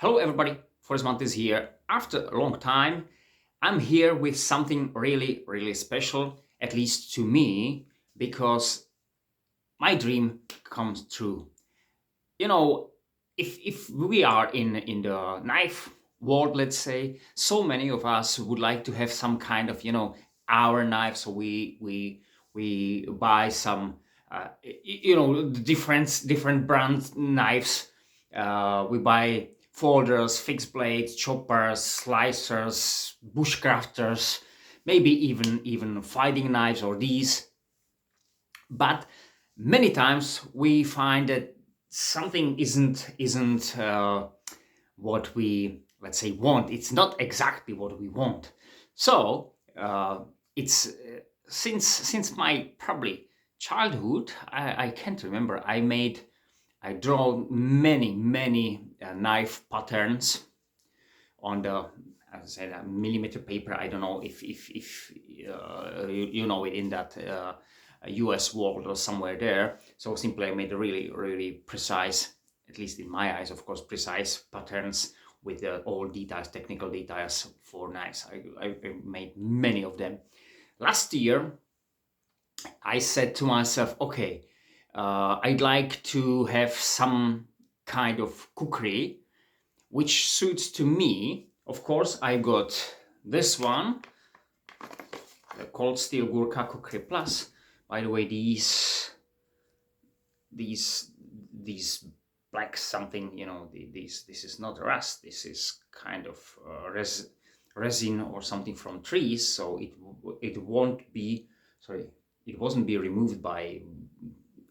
Hello everybody, Forest Month is here. After a long time, I'm here with something really special, at least to me, because my dream comes true. You know, if we are in the knife world, let's say, so many of us would like to have some kind of, our knife, so we buy some different brand knives. We buy folders, fixed blades, choppers, slicers, bushcrafters, maybe even fighting knives or these. But many times we find that something isn't what we, let's say, want. It's not exactly what we want. So it's since my probably childhood, I can't remember. I draw many knife patterns on the, as I said, millimeter paper. I don't know if you know it in that US world or somewhere there. So simply I made a really precise, at least in my eyes, of course, precise patterns with all details, technical details for knives. I made many of them. Last year, I said to myself, okay, I'd like to have some kind of kukri which suits to me. Of course, I got this one, the cold steel Gurkha Kukri Plus. By the way, these black something, this is not rust. This is kind of resin or something from trees, so it won't be, sorry, it wasn't be removed by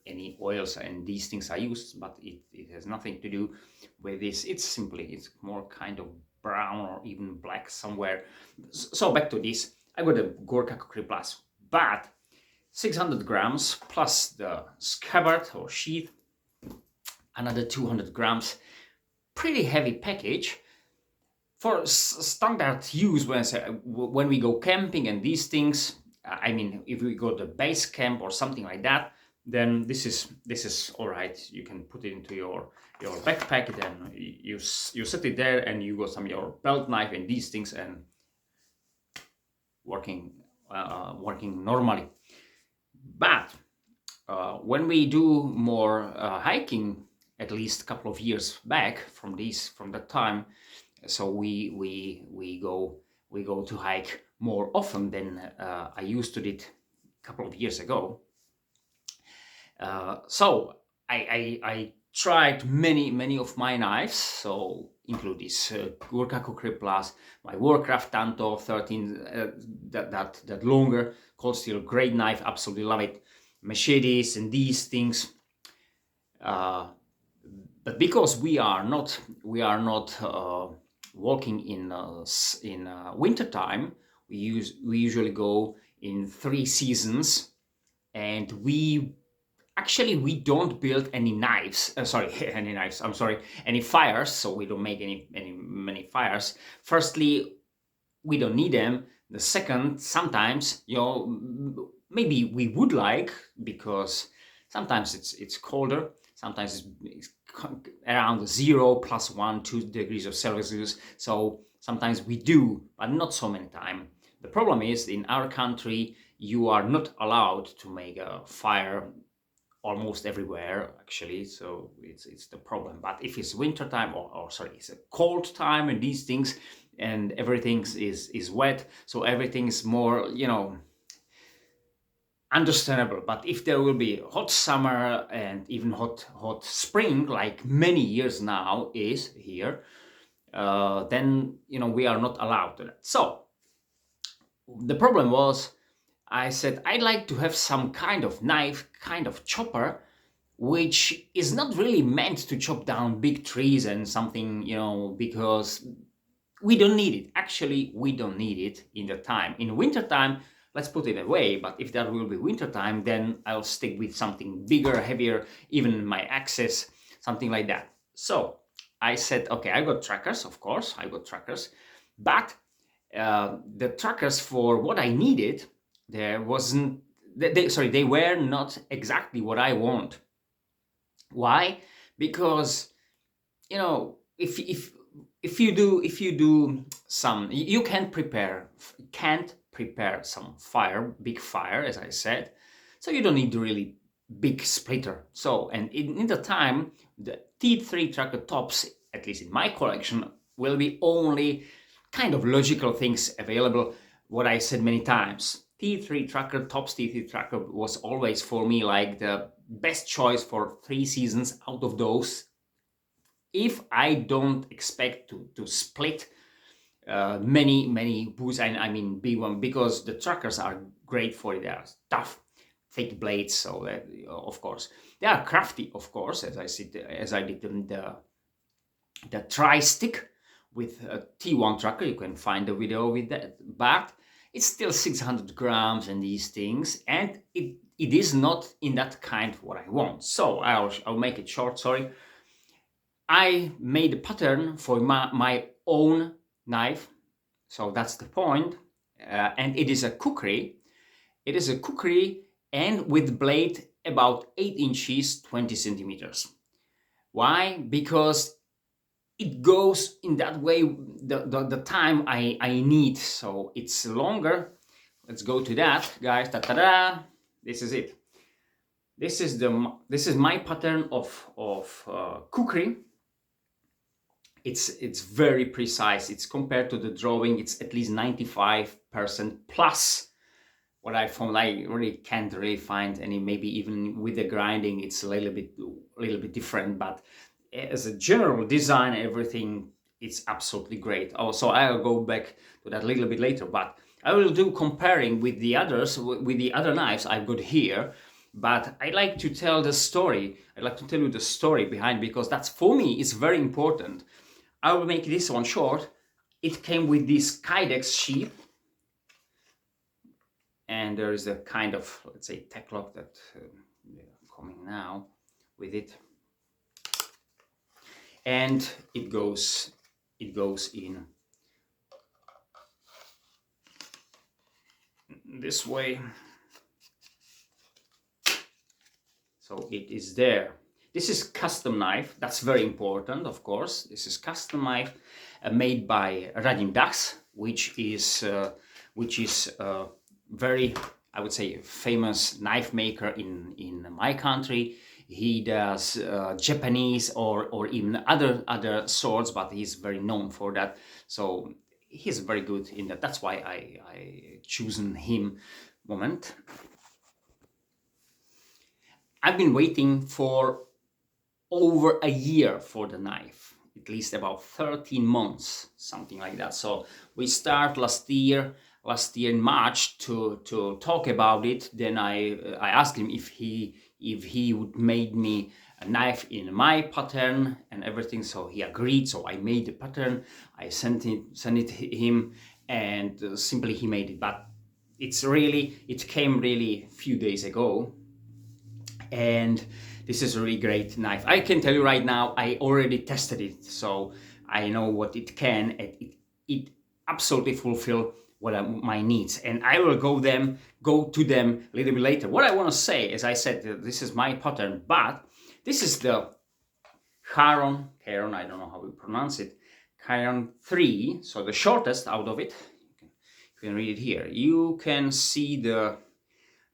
any oils and these things I used, but it has nothing to do with this. It's more kind of brown or even black somewhere. So back to this, I got a Gurkha Kukri Plus, but 600 grams plus the scabbard or sheath, another 200 grams, pretty heavy package. For standard use, when we go camping and these things, I mean, if we go to base camp or something like that, then this is all right. You can put it into your backpack, then you set it there, and you got some your belt knife and these things, and working normally. But when we do more hiking, at least a couple of years back from that time, so we go to hike more often than I used to did a couple of years ago. So I tried many of my knives, so include this Gurkha Kukri Plus, my Warcraft Tanto 13, that longer cold steel, great knife, absolutely love it. Machetes and these things. But because we are not walking in winter time, we usually go in 3 seasons, and we don't build any knives. Any fires. So we don't make many fires. Firstly, we don't need them. The second, sometimes, maybe we would like, because sometimes it's colder. Sometimes it's around 0, +1, 2 degrees of Celsius. So sometimes we do, but not so many times. The problem is, in our country, you are not allowed to make a fire almost everywhere, actually. So it's the problem. But if it's winter time, or sorry, it's a cold time and these things, and everything is wet, so everything is more, understandable. But if there will be hot summer and even hot spring, like many years now is here, then we are not allowed to that. So the problem was, I said I'd like to have some kind of knife, kind of chopper, which is not really meant to chop down big trees and something, because we don't need it. Actually, we don't need it in the time. In winter time, let's put it away. But if that will be winter time, then I'll stick with something bigger, heavier, even my axes, something like that. So I said, okay, I got trackers, of course, but the trackers for what I needed, they were not exactly what I want. Why? Because, if if you do some, you can't prepare some big fire, as I said, so you don't need really big splitter. So, and in the time, the T3 tracker tops, at least in my collection, will be only kind of logical things available. What I said many times, T3 tracker, tops T3 tracker was always for me like the best choice for 3 seasons out of those. If I don't expect to split many boots, I mean big one, because the trackers are great for it. They are tough, thick blades, so that, of course they are crafty, of course, as I did in the tri-stick with a T1 tracker. You can find a video with that, but it's still 600 grams and these things, and it is not in that kind what I want. So I'll make it short, sorry. I made a pattern for my own knife, so that's the point, and it is a kukri. It is a kukri, and with blade about 8 inches, 20 centimeters. Why? Because it goes in that way the time I need, so it's longer. Let's go to that, guys. Ta-da! This is it. This is my pattern of kukri. It's very precise. It's compared to the drawing, it's at least 95% plus. What I found, I really can't really find any, maybe even with the grinding, it's a little bit different, but as a general design, everything, it's absolutely great. Also, I'll go back to that a little bit later, but I will do comparing with the others, with the other knives I've got here. But I like to tell the story. I'd like to tell you the story behind, because that's, for me, it's very important. I will make this one short. It came with this Kydex sheath, and there is a kind of, let's say, tech lock that coming now with it, and it goes in this way, so it is there. This is custom knife. That's very important, of course. This is custom knife made by Radim Dachs, which is very, I would say, famous knife maker in my country. He does Japanese or even other swords, but he's very known for that. So he's very good in that. That's why I chosen him. Moment. I've been waiting for over a year for the knife, at least about 13 months, something like that. So we start last year in March to talk about it. Then I asked him if he would make me a knife in my pattern and everything. So he agreed. So I made the pattern. I sent it him, and simply he made it. But it came really a few days ago, and this is a really great knife. I can tell you right now, I already tested it, so I know what it can, and it absolutely fulfill my needs. And I will go to them a little bit later. What I want to say, as I said, this is my pattern, but this is the CHARON, I don't know how we pronounce it, CHARON 3, so the shortest out of it. You can read it here. You can see the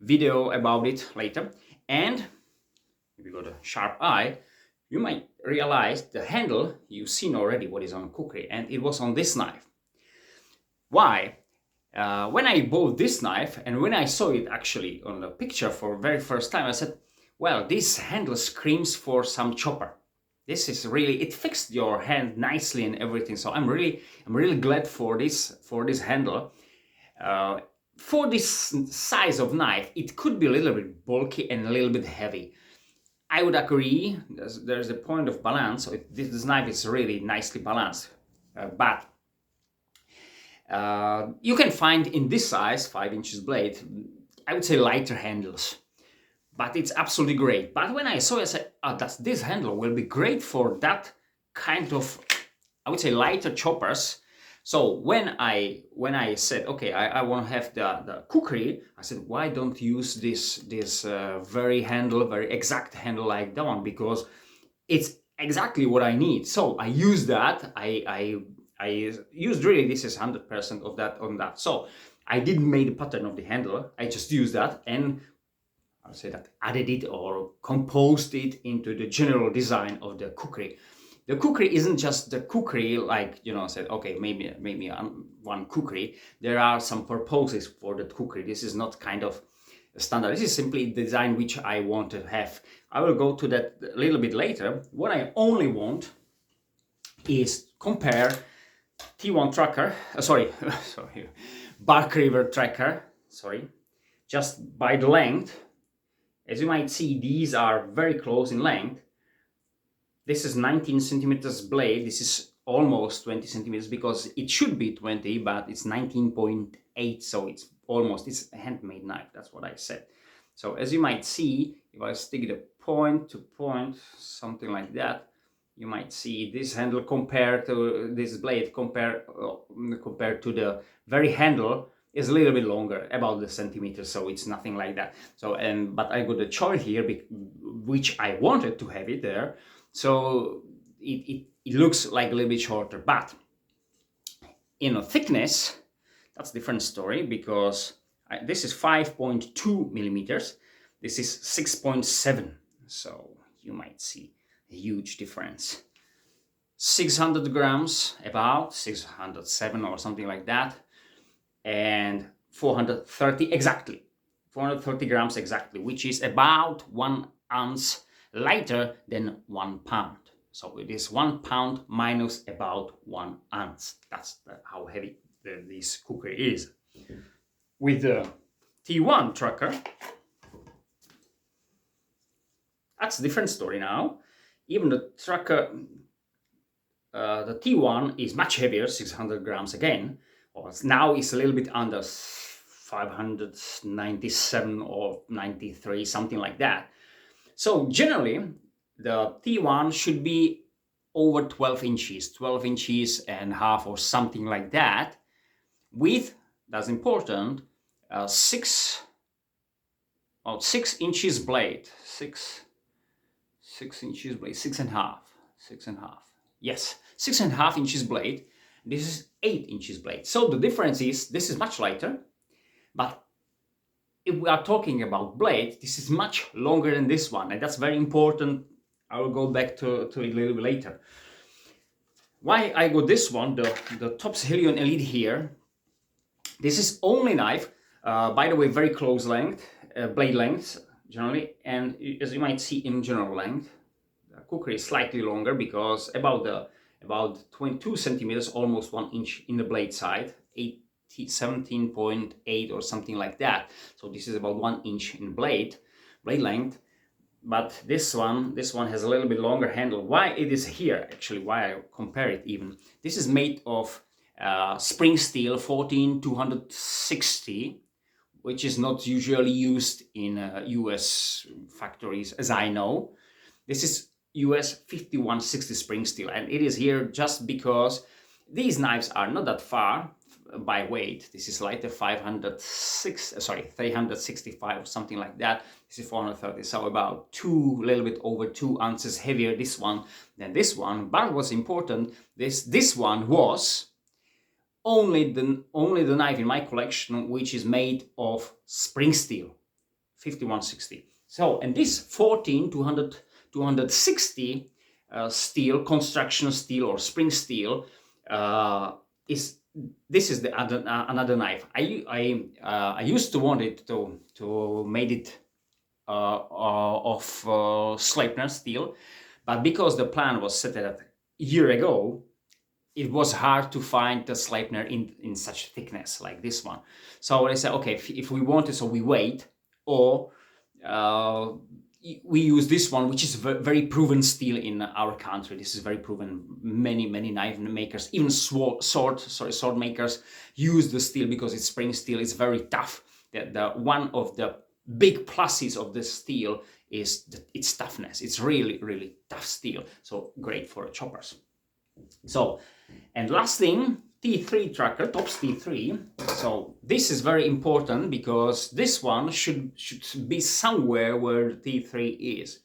video about it later. And if you got a sharp eye, you might realize the handle, you've seen already what is on Kukri, and it was on this knife. Why? When I bought this knife, and when I saw it actually on the picture for the very first time, I said, well, this handle screams for some chopper. This is really, it fixed your hand nicely and everything. So I'm really glad for this handle. For this size of knife, it could be a little bit bulky and a little bit heavy. I would agree, there's a point of balance, so this knife is really nicely balanced, but you can find in this size, 5 inches blade, I would say lighter handles, but it's absolutely great. But when I saw it, I said, oh, this handle will be great for that kind of, I would say, lighter choppers. So when I said, okay, I want to have the kukri, I said, why don't use this very exact handle like that one, because it's exactly what I need. So I use that. I used really, this is 100% of that on that. So I didn't make the pattern of the handle. I just used that and I'll say that added it or composed it into the general design of the kukri. The kukri isn't just the kukri, like, you know, said, okay, maybe one kukri. There are some purposes for the kukri. This is not kind of a standard. This is simply the design which I want to have. I will go to that a little bit later. What I only want is compare T1 tracker, sorry, Bark River tracker, sorry, just by the length. As you might see, these are very close in length. This is 19 centimeters blade. This is almost 20 centimeters because it should be 20, but it's 19.8, so it's almost, it's a handmade knife. That's what I said. So as you might see, if I stick the point to point, something like that, you might see this handle compared to this blade compared to the very handle is a little bit longer, about the centimeter, so it's nothing like that. So, but I got a choil here, which I wanted to have it there, so it looks like a little bit shorter. But in a thickness, that's a different story, because this is 5.2 millimeters, this is 6.7, so you might see a huge difference. 600 grams, about 607 or something like that, and 430 exactly, 430 grams exactly, which is about 1 ounce lighter than 1 pound. So it is 1 pound minus about 1 ounce. That's how heavy this kukri is. With the T1 tracker, that's a different story now. Even the tracker, the T1 is much heavier, 600 grams again, or now it's a little bit under 597 or 93, something like that. So generally, the T1 should be over 12 inches and a half or something like that, with, that's important, 6 inches blade, 6 inches blade, 6.5, yes, 6.5 inches blade. This is 8 inches blade. So the difference is, this is much lighter, but if we are talking about blade, this is much longer than this one, and that's very important. I will go back to it a little bit later. Why I got this one, the Tops Helion Elite here. This is only knife, by the way, very close length, blade length generally, and as you might see in general length, the kukri is slightly longer because about 22 centimeters, almost 1 inch in the blade side, 17.8 or something like that. So this is about 1 inch in blade length. But this one has a little bit longer handle. Why it is here, actually, why I compare it even. This is made of spring steel 14260, which is not usually used in US factories, as I know. This is US 5160 spring steel, and it is here just because these knives are not that far by weight. This is lighter, 365 or something like that. This is 430, so about a little bit over 2 ounces heavier, this one than this one. But what's important, this one was only the knife in my collection which is made of spring steel 5160. So, and this 260 steel, construction steel or spring steel, is another knife. I used to want it to made it of Sleipner steel, but because the plan was set a year ago, it was hard to find the Sleipner in such thickness like this one. So I said, okay, if we want it, so we wait, or we use this one, which is very proven steel in our country. This is very proven. Many knife makers, even sword makers, use the steel because it's spring steel. It's very tough. One of the big pluses of this steel is its toughness. It's really tough steel. So great for choppers. So, and last thing, T3 tracker, Tops T3. So this is very important because this one should be somewhere where T3 is.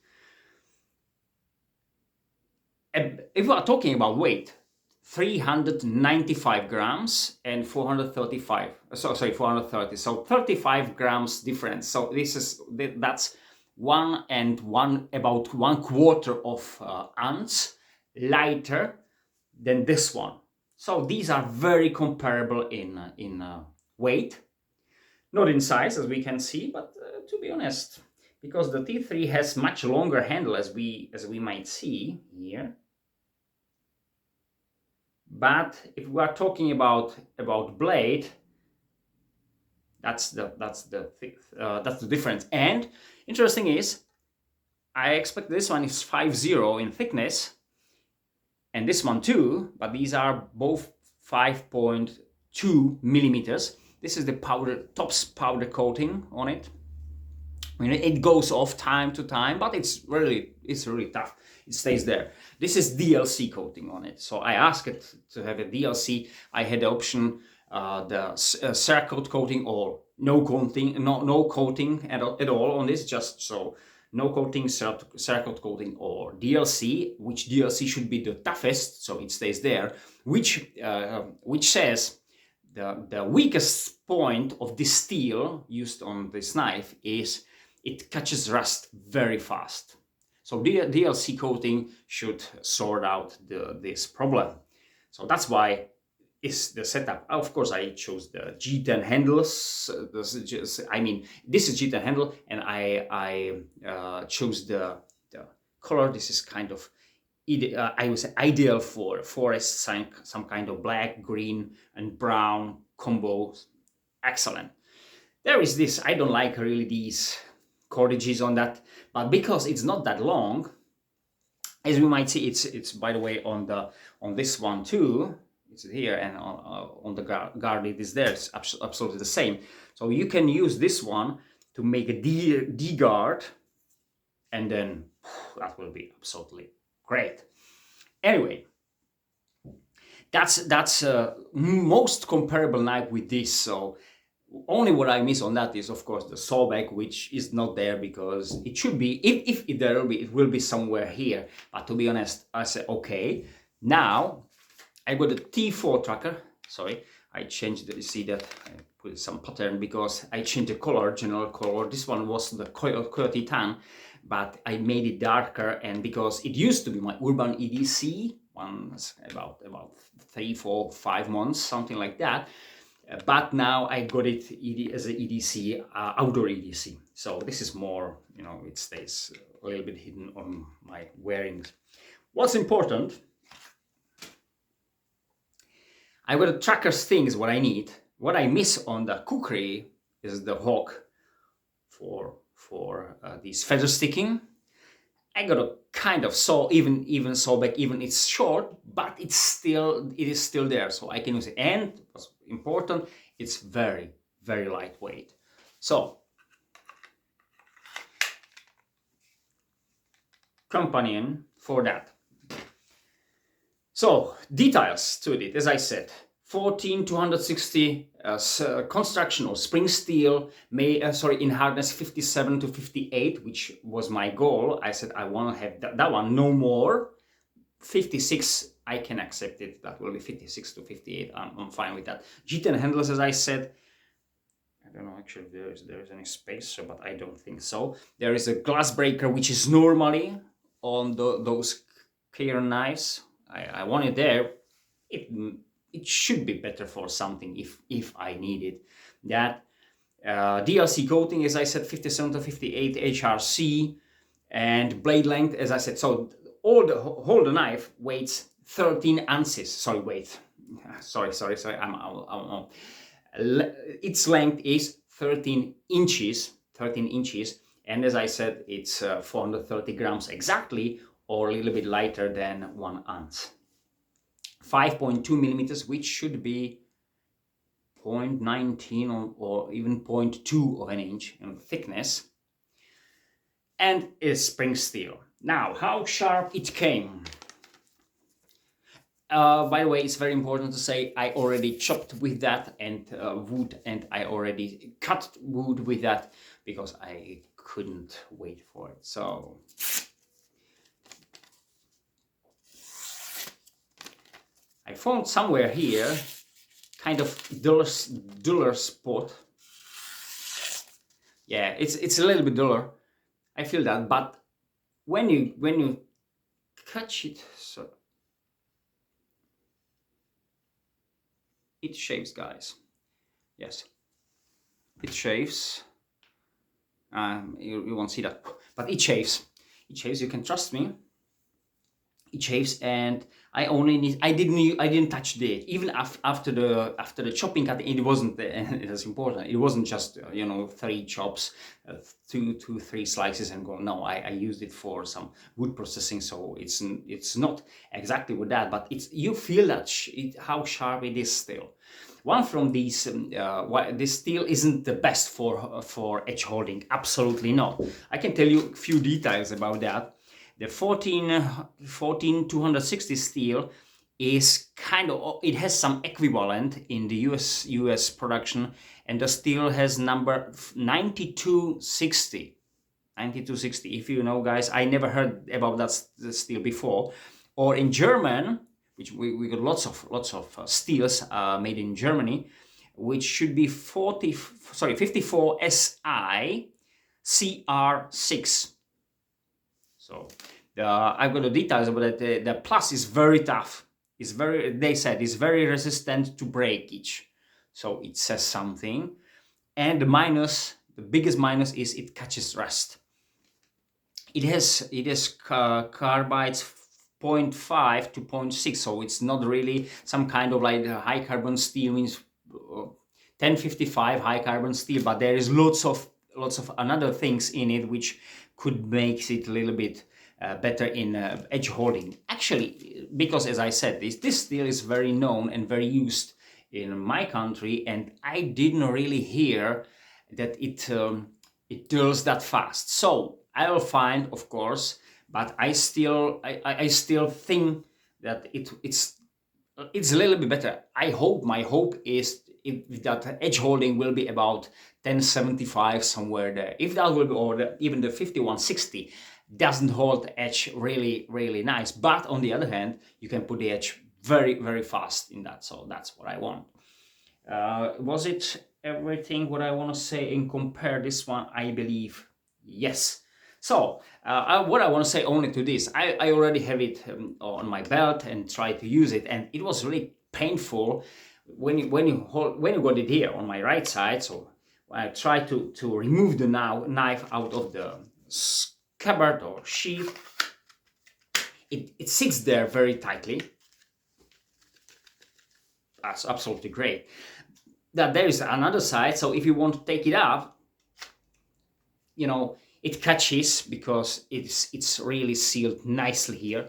if we are talking about weight, 395 grams and 435, sorry, 430, so 35 grams difference. So that's about 1/4 of ounce lighter than this one. So these are very comparable in weight, not in size as we can see, but to be honest, because the T3 has much longer handle as we might see here. But if we are talking about blade, that's the difference. And interesting is, I expect this one is 5.0 in thickness, and this one too, but these are both 5.2 millimeters. This is the tops powder coating on it. I mean, it goes off time to time, but it's really tough. It stays there. This is DLC coating on it. So I asked it to have a DLC. I had the option, the Cerakote coating or no coating, no coating at all on this. Just so no coating, Cerakote coating or DLC. Which DLC should be the toughest, so it stays there. Which says the weakest point of this steel used on this knife is it catches rust very fast. So DLC coating should sort out this problem. So that's why is the setup. Of course, I chose the G10 handles. This is G10 handle, and I chose the color. This is kind of I would say ideal for forest, some kind of black, green, and brown combo. Excellent. There is this. I don't like really these cordages on that, but because it's not that long, as we might see, it's by the way on this one too. It's here, and on the guard it is there. It's absolutely the same. So you can use this one to make a D guard, and then that will be absolutely great. Anyway, that's most comparable knife with this. So only what I miss on that is, of course, the sawback, which is not there because it should be. If there will be, it will be somewhere here. But to be honest, I said okay. Now I got a T4 tracker. Sorry, I changed. You see that I put some pattern because I changed the color, general color. This one was the Coyote Tan, but I made it darker, and because it used to be my urban EDC, once about 3, 4, 5 months, something like that. But now I got it as an EDC, outdoor EDC. So this is more, it stays a little bit hidden on my wearings. What's important, I got a tracker's things, what I need. What I miss on the Kukri is the hook for these feather sticking. I got a kind of even sawback, even it's short, but it is still there, so I can use it. And what's important, it's very, very lightweight. So companion for that. So details to it, as I said, 14-260 construction or spring steel, in hardness 57 to 58, which was my goal. I said I want to have that one, no more. 56, I can accept it. That will be 56 to 58. I'm fine with that. G10 handles, as I said. I don't know actually if there is any space, but I don't think so. There is a glass breaker, which is normally on those CHARON knives. I want it there. It should be better for something if I need it. That DLC coating, as I said, 57 to 58 HRC, and blade length, as I said. So the knife weighs 13 ounces. Sorry. Its length is 13 inches. And as I said, it's 430 grams exactly, or a little bit lighter than 1 ounce. 5.2 millimeters, which should be 0.19 or even 0.2 of an inch in thickness, and is spring steel. Now, how sharp it came. By the way, it's very important to say I already chopped with that and wood, and I already cut wood with that because I couldn't wait for it. So I found somewhere here kind of duller spot. Yeah, it's a little bit duller. I feel that, but when you catch it, so it shaves, guys. Yes, it shaves. You won't see that, but it shaves. It shaves. You can trust me. It shaves, and I didn't touch the edge. Even after the chopping cut, it wasn't as important. It wasn't just 3 chops, 3 slices and go. No, I used it for some wood processing, so it's not exactly with that, but you feel that how sharp it is still. One from these, this steel isn't the best for edge holding. Absolutely not. I can tell you a few details about that. The 14260 steel is it has some equivalent in the US production, and the steel has number 9260. 9260. If you know, guys, I never heard about that steel before. Or in German, which we got lots of steels made in Germany, which should be 54 SI CR6. So I've got the details about it. The plus is very tough. They said it's very resistant to breakage. So it says something. And the biggest minus is it catches rust. It has carbides 0.5 to 0.6, so it's not really some kind of like high carbon steel, means 1055 high carbon steel, but there is lots of another things in it which could make it a little bit better in edge holding. Actually, because as I said, this steel is very known and very used in my country, and I didn't really hear that it dulls that fast. So I will find, of course, but I still think that it's a little bit better. My hope is that edge holding will be about 1075 somewhere there. If that will be, or even the 5160 doesn't hold the edge really nice. But on the other hand, you can put the edge very fast in that. So that's what I want. Was it everything what I want to say and compare this one? I believe yes. So what I want to say only to this, I already have it on my belt and try to use it, and it was really painful when you got it here on my right side. So I try to remove the knife out of the scabbard or sheath. It sits there very tightly. That's absolutely great. That there is another side, so if you want to take it off, it catches because it's really sealed nicely here.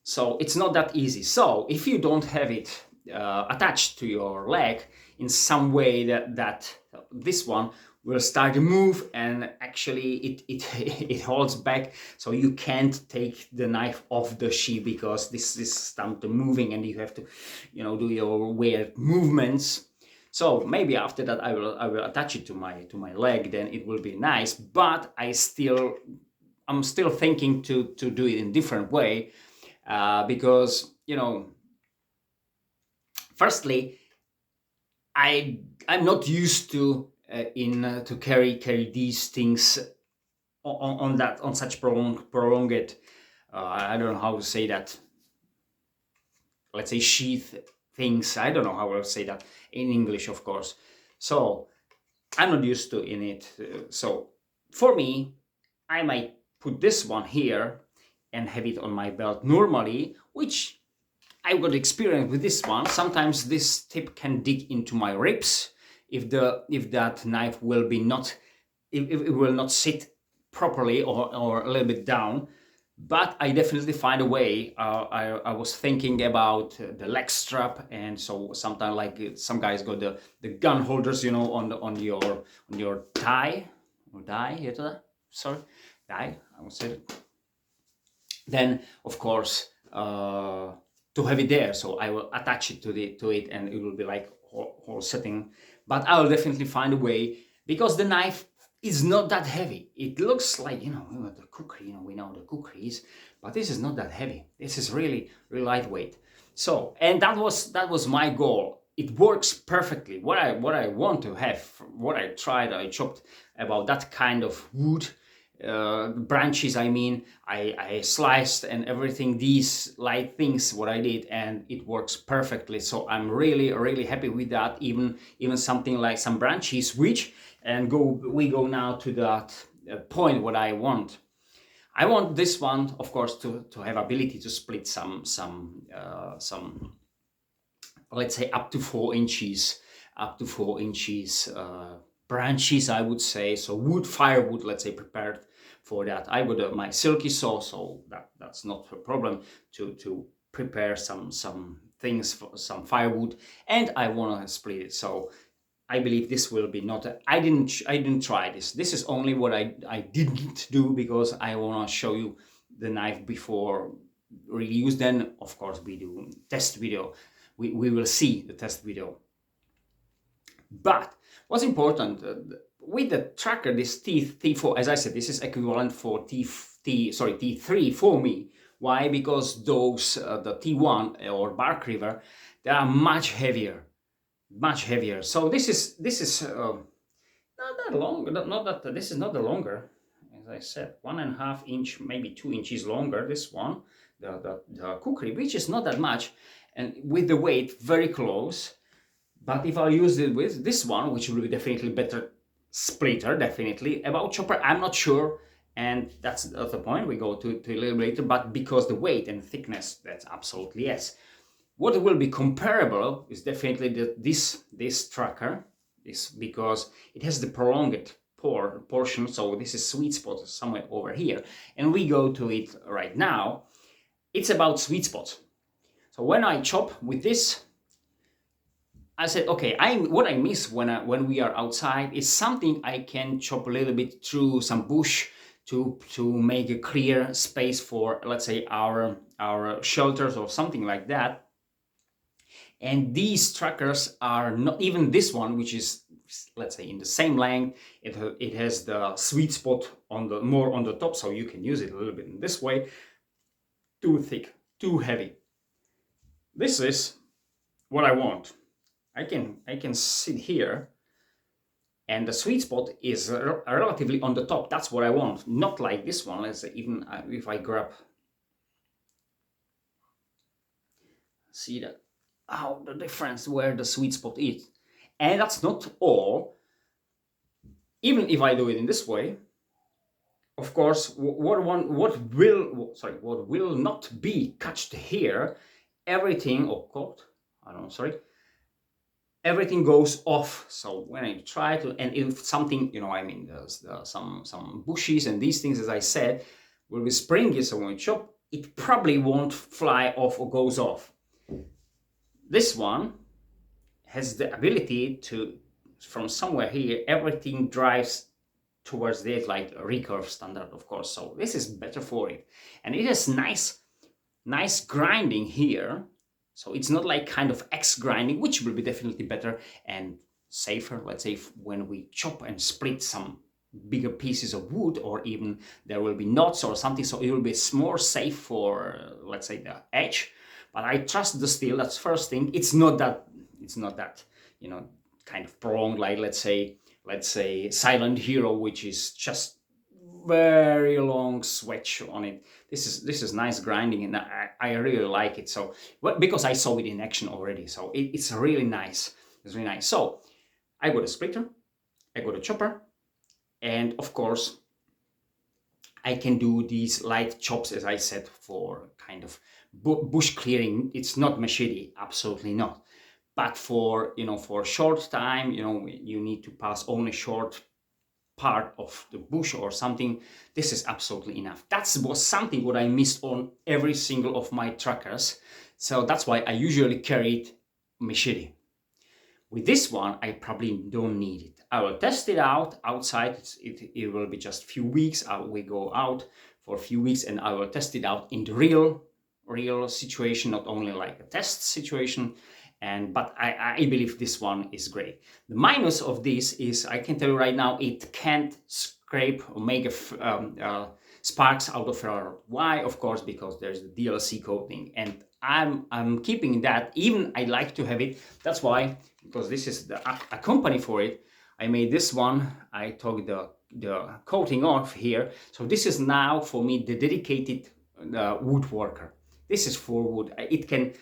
So it's not that easy. So if you don't have it attached to your leg in some way, that this one will start to move, and actually it holds back, so you can't take the knife off the sheath because this is starting to moving, and you have to do your weird movements. So maybe after that I will attach it to my leg, then it will be nice. But I'm still thinking to do it in different way, because firstly, I'm not used to to carry these things on such prolonged I don't know how to say that, let's say sheath things. I don't know how to say that in English, of course. So I'm not used to in it. So for me, I might put this one here and have it on my belt normally, which I've got experience with this one. Sometimes this tip can dig into my ribs if that knife will be if it will not sit properly or a little bit down. But I definitely find a way. I was thinking about the leg strap, and so sometimes like some guys got the gun holders, on your thigh or thigh. Sorry, thigh. I would say. Then of course to have it there, so I will attach it to it, and it will be like whole setting. But I will definitely find a way, because the knife it's not that heavy. It looks like, the kukri, we know the kukris, but this is not that heavy. This is really, really lightweight. So, and that was my goal. It works perfectly. What I want to have, what I chopped about that kind of wood, branches, I sliced and everything, these light things, what I did, and it works perfectly. So I'm really, really happy with that. Even something like some branches, which, and we go now to that point what I want. I want this one, of course, to have ability to split some let's say up to 4 inches, branches, I would say. So wood, firewood, let's say, prepared for that. I would my silky saw, so that's not a problem to prepare some things for some firewood, and I want to split it. So I believe this will be not. I didn't try this. This is only what I didn't do, because I want to show you the knife before really use. Then of course we do test video. We will see the test video. But what's important with the tracker, this T4, as I said, this is equivalent for T3 for me. Why? Because those the T1 or Bark River, they are much heavier. So this is not that long. Not that this is not the longer, as I said, 1.5 inch, maybe 2 inches longer. This one, the kukri, which is not that much, and with the weight very close. But if I use it with this one, which will be definitely better splitter, definitely. About chopper, I'm not sure, and that's the point. We go to a little later. But because the weight and thickness, that's absolutely yes. What will be comparable is definitely this tracker, because it has the prolonged portion. So this is sweet spot somewhere over here, and we go to it right now. It's about sweet spot. So when I chop with this, I said, okay, what I miss when we are outside is something I can chop a little bit through some bush to make a clear space for, let's say, our shelters or something like that. And these trackers are not, even this one, which is, let's say, in the same length, it has the sweet spot more on the top, so you can use it a little bit in this way. Too thick, too heavy. This is what I want. I can sit here, and the sweet spot is relatively on the top. That's what I want. Not like this one. Let's say, even if I grab, see that, how the difference where the sweet spot is. And that's not all. Even if I do it in this way, of course, what will not be catched here, everything, or caught, I don't know, sorry, everything goes off. So when I try to, and if something, there's some bushes and these things, as I said, will be springy, so when we chop, it probably won't fly off or goes off. This one has the ability to, from somewhere here, everything drives towards this, like a recurve standard, of course. So this is better for it, and it has nice grinding here. So it's not like kind of X grinding, which will be definitely better and safer, let's say, when we chop and split some bigger pieces of wood, or even there will be knots or something, so it will be more safe for, let's say, the edge. But I trust the steel. That's first thing. It's not that kind of prolonged, like let's say Silent Hero, which is just very long switch on it. This is nice grinding, and I really like it. So, because I saw it in action already, so it's really nice. It's really nice. So I got a splitter, I got a chopper, and of course I can do these light chops, as I said, for kind of bush clearing. It's not machete, absolutely not. But for for a short time, you need to pass only short part of the bush or something, this is absolutely enough. That was something what I missed on every single of my trackers. So that's why I usually carried machete. With this one, I probably don't need it. I will test it out outside. It will be just a few weeks. We go out for a few weeks, and I will test it out in the real situation, not only like a test situation. but I believe this one is great. The minus of this is, I can tell you right now, it can't scrape or make sparks out of her. Why? Of course, because there's the DLC coating, and I'm keeping that. Even I like to have it. That's why, because this is a company for it. I made this one. I took the coating off here. So this is now for me the dedicated woodworker. This is for wood. It can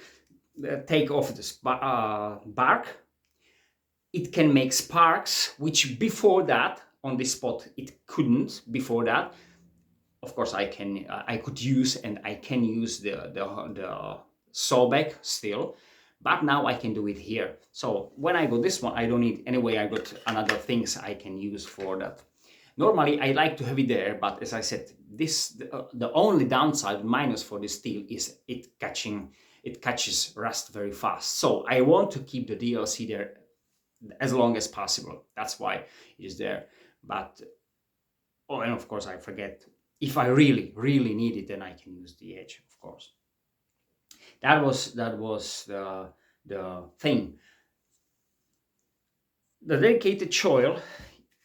take off the bark. It can make sparks, which before that on this spot it couldn't. Before that, of course, I could use, and I can use the sawback still, but now I can do it here. So when I got this one, I don't need anyway. I got another things I can use for that. Normally, I like to have it there, but as I said, the only downside, minus for this steel, is it catches rust very fast. So I want to keep the DLC there as long as possible. That's why it is there. But oh, and of course I forget, if I really need it, then I can use the edge, of course. That was the thing. The dedicated choil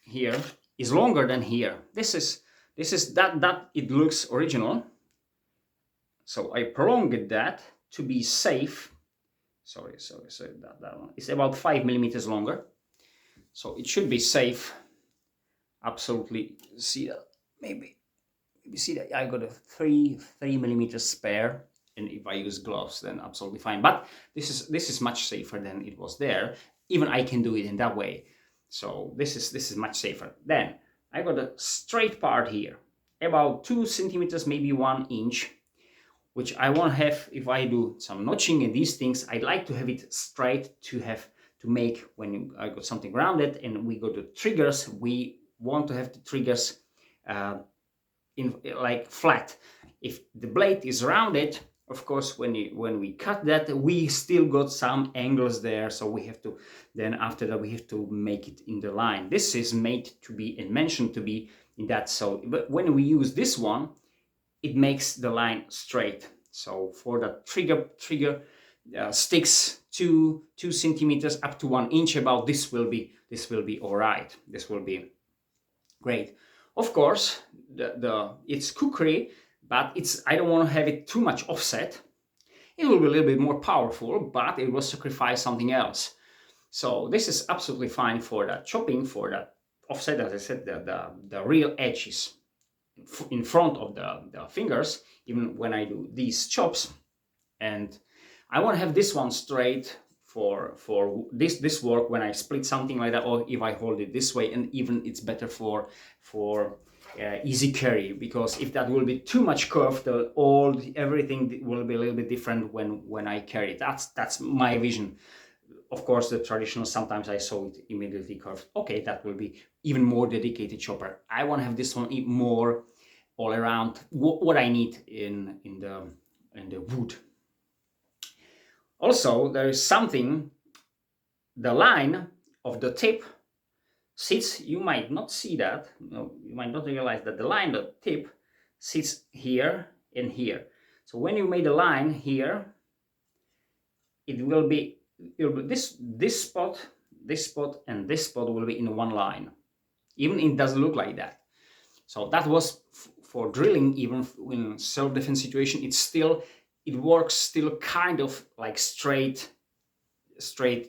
here is longer than here. This is that it looks original. So I prolonged that to be safe. Sorry, that one is about 5 millimeters longer. So it should be safe. Absolutely. See that? Maybe see that I got a 3 millimeters spare, and if I use gloves, then absolutely fine. But this is much safer than it was there. Even I can do it in that way. So this is much safer. Then I got a straight part here, about 2 centimeters, maybe 1 inch, which I want to have. If I do some notching and these things, I like to have it straight to make when I got something rounded and we go to triggers. We want to have the triggers in like flat. If the blade is rounded, of course, when we cut that, we still got some angles there, so we have to, then after that we have to make it in the line. This is made to be and mentioned to be in that. So but when we use this one, it makes the line straight. So for the trigger sticks 2 centimeters up to 1 inch, about this will be all right. This will be great. Of course, it's kukri, but I don't want to have it too much offset. It will be a little bit more powerful, but it will sacrifice something else. So this is absolutely fine for that chopping, for that offset. As I said, the real edge is in front of the fingers, even when I do these chops. And I want to have this one straight for this work when I split something like that, or if I hold it this way, and even it's better for easy carry, because if that will be too much curved, everything will be a little bit different when I carry it. That's my vision. Of course, the traditional, sometimes I saw it immediately curved. Okay, that will be even more dedicated chopper. I want to have this one more all around what I need in the wood. Also, there is something, the line of the tip sits, you might not see that, no, you might not realize that the line of the tip sits here and here. So when you made a line here, it will be this spot, and this spot will be in one line. Even it doesn't look like that. So that was for drilling, even in self-defense situation, it works still kind of like straight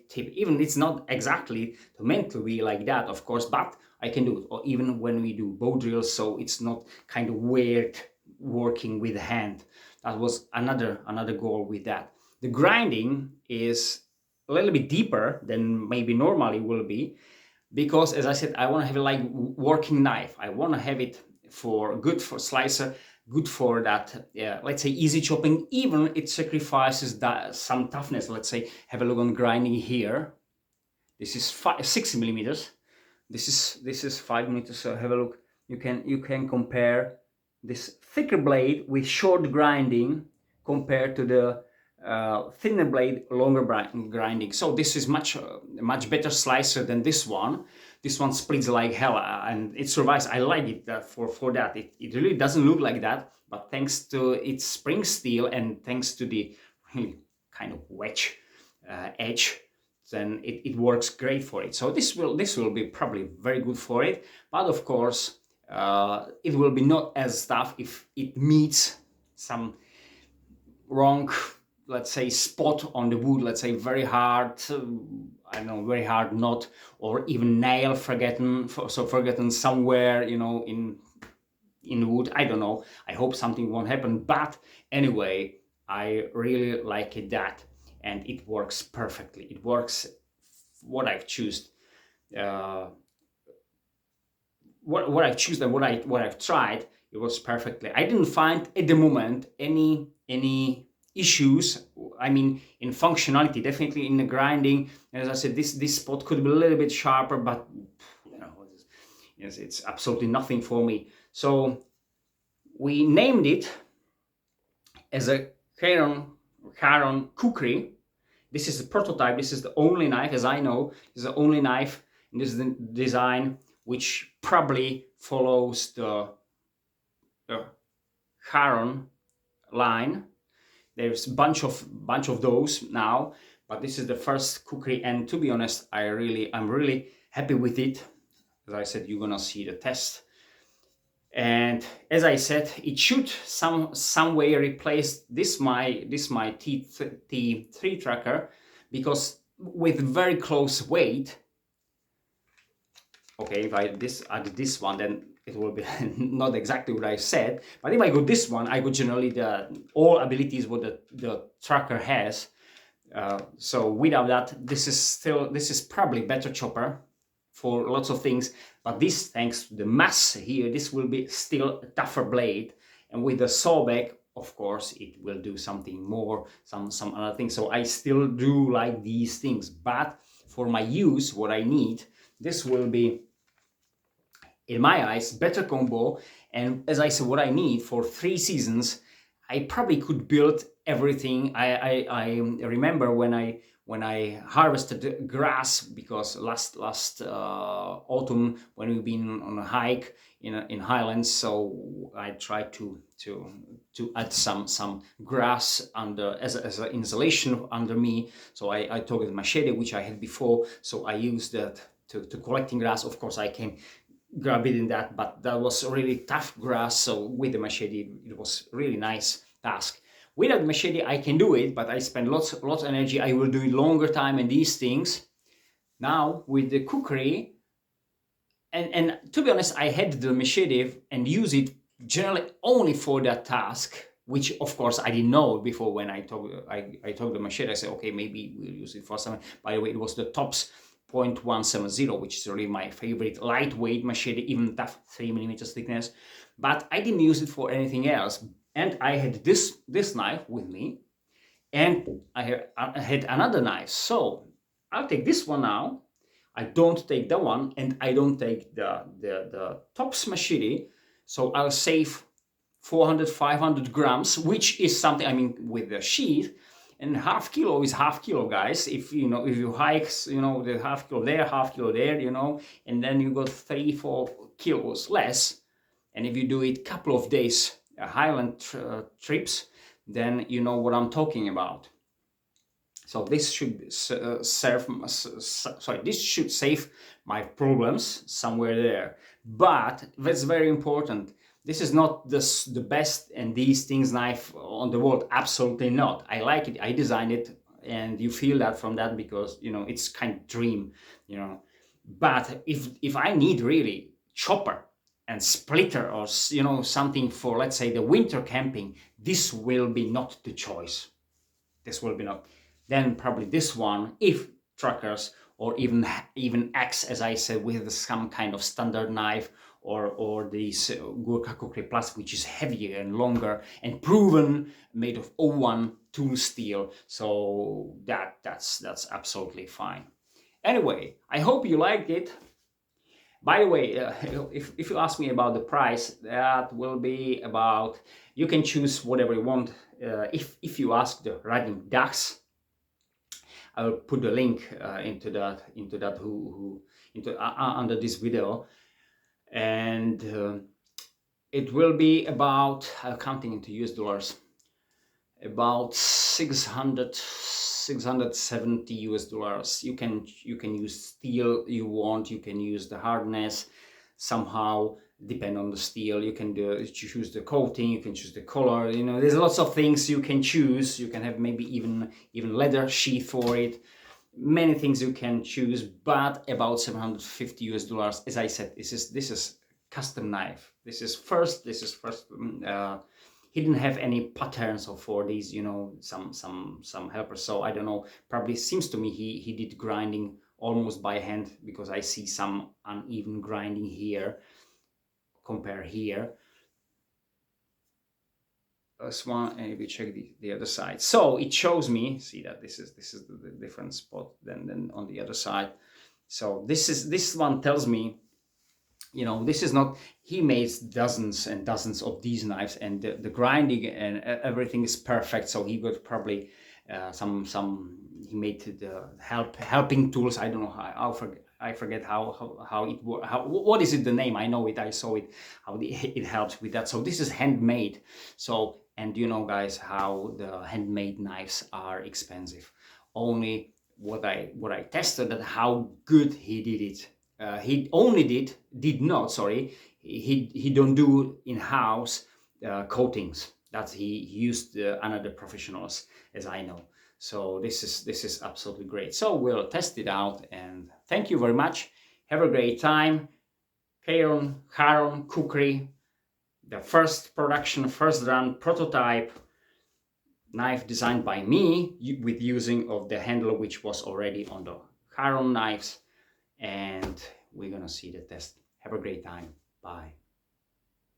tip. Even it's not exactly meant to be like that, of course, but I can do it. Or even when we do bow drills, so it's not kind of weird working with the hand. That was another goal with that. The grinding is a little bit deeper than maybe normally will be, because as I said, I want to have it like working knife. I want to have it good for slicer, good for that, let's say easy chopping. Even it sacrifices some toughness. Let's say, have a look on grinding here. This is 6 millimeters. This is 5 millimeters. So have a look. You can compare this thicker blade with short grinding compared to the thinner blade, longer grinding. So this is much better slicer than this one. This one splits like hell, and it survives. I like it for that. It really doesn't look like that, but thanks to its spring steel and thanks to the really kind of wedge edge, then it works great for it. So this will be probably very good for it. But of course, it will be not as tough if it meets some wrong, let's say, spot on the wood, let's say very hard, I don't know, very hard knot, or even nail forgotten somewhere, in wood. I don't know. I hope something won't happen. But anyway, I really like it that, and it works perfectly. It works. What I've chosen, what I've chosen, and what I've tried, it was perfectly. I didn't find at the moment any issues. I mean, in functionality, definitely in the grinding. As I said, this spot could be a little bit sharper, but yes, it's absolutely nothing for me. So we named it as a CHARON KUKRI. This is the prototype. This is the only knife, as I know, this is the only knife in this design which probably follows the CHARON line. There's a bunch of those now, but this is the first kukri, and to be honest, I'm really happy with it. As I said, you're gonna see the test. And as I said, it should some way replace this my T3 tracker, because with very close weight. Okay, if I add this one, then it will be not exactly what I said. But if I go this one, I go generally all abilities what the tracker has. So without that, this is probably better chopper for lots of things. But this, thanks to the mass here, this will be still a tougher blade. And with the sawback, of course, it will do something more, some other things. So I still do like these things. But for my use, what I need, this will be, in my eyes, better combo. And as I said, what I need for 3 seasons, I probably could build everything. I remember when I harvested grass, because last autumn when we've been on a hike in Highlands, so I tried to add some grass under as an insulation under me. So I took the machete which I had before, so I used that to collecting grass. Of course, I came grab it in that, but that was really tough grass. So with the machete, it was really nice task. Without the machete, I can do it, but I spend lots of energy. I will do it longer time and these things. Now with the kukri, and to be honest, I had the machete and use it generally only for that task, which of course I didn't know before. When I took the machete, I said, okay, maybe we'll use it for something. By the way, it was the Tops 0.170, which is really my favorite lightweight machete, even tough 3mm thickness. But I didn't use it for anything else. And I had this knife with me, and I had another knife. So I'll take this one now. I don't take that one, and I don't take the Tops machete. So I'll save 400-500 grams, which is something, I mean, with the sheath. And half kilo is half kilo, guys. If you hike, the half kilo there, and then you got 3-4 kilos less. And if you do it couple of days Highland trips, then you know what I'm talking about. So this should this should save my problems somewhere there. But that's very important. This is not the best and these things knife on the world. Absolutely not. I like it. I designed it, and you feel that from that, because it's kind of dream. But if I need really chopper and splitter, or something for, let's say, the winter camping, this will be not the choice. This will be not. Then probably this one, if truckers, or even X, as I said, with some kind of standard knife, or this Gurkha Kukri Plus, which is heavier and longer and proven, made of O1 tool steel. So that's absolutely fine. Anyway, I hope you liked it. By the way, if you ask me about the price, that will be about, you can choose whatever you want. If you ask the Radim Dachs, I will put the link under this video, and it will be about, counting into US dollars, about 600 $670 US. You can use steel you want, you can use the hardness somehow, depend on the steel. You can choose the coating, you can choose the color, you know, there's lots of things you can choose. You can have maybe even leather sheath for it, many things you can choose. But about $750 US, as I said, this is custom knife. This is first he didn't have any patterns for these, you know, some helpers. So I don't know, probably seems to me he did grinding almost by hand, because I see some uneven grinding here. Compare here. This one, and we check the other side. So it shows me, see that this is the different spot than on the other side. So this one tells me, you know, this is not, he makes dozens and dozens of these knives, and the grinding and everything is perfect. So he got probably he made the helping tools. I don't know how, I forget how it works. What is it, the name? I know it, I saw it, how it helps with that. So this is handmade. So, and you know, guys, how the handmade knives are expensive. Only what I tested, that how good he did it. He only did not, sorry, he don't do in-house coatings. That he used another professionals, as I know. So this is absolutely great. So we'll test it out, and thank you very much. Have a great time. CHARON Kukri, the first production, first run prototype knife designed by me with using of the handle which was already on the CHARON knives, and we're gonna see the test. Have a great time. Bye.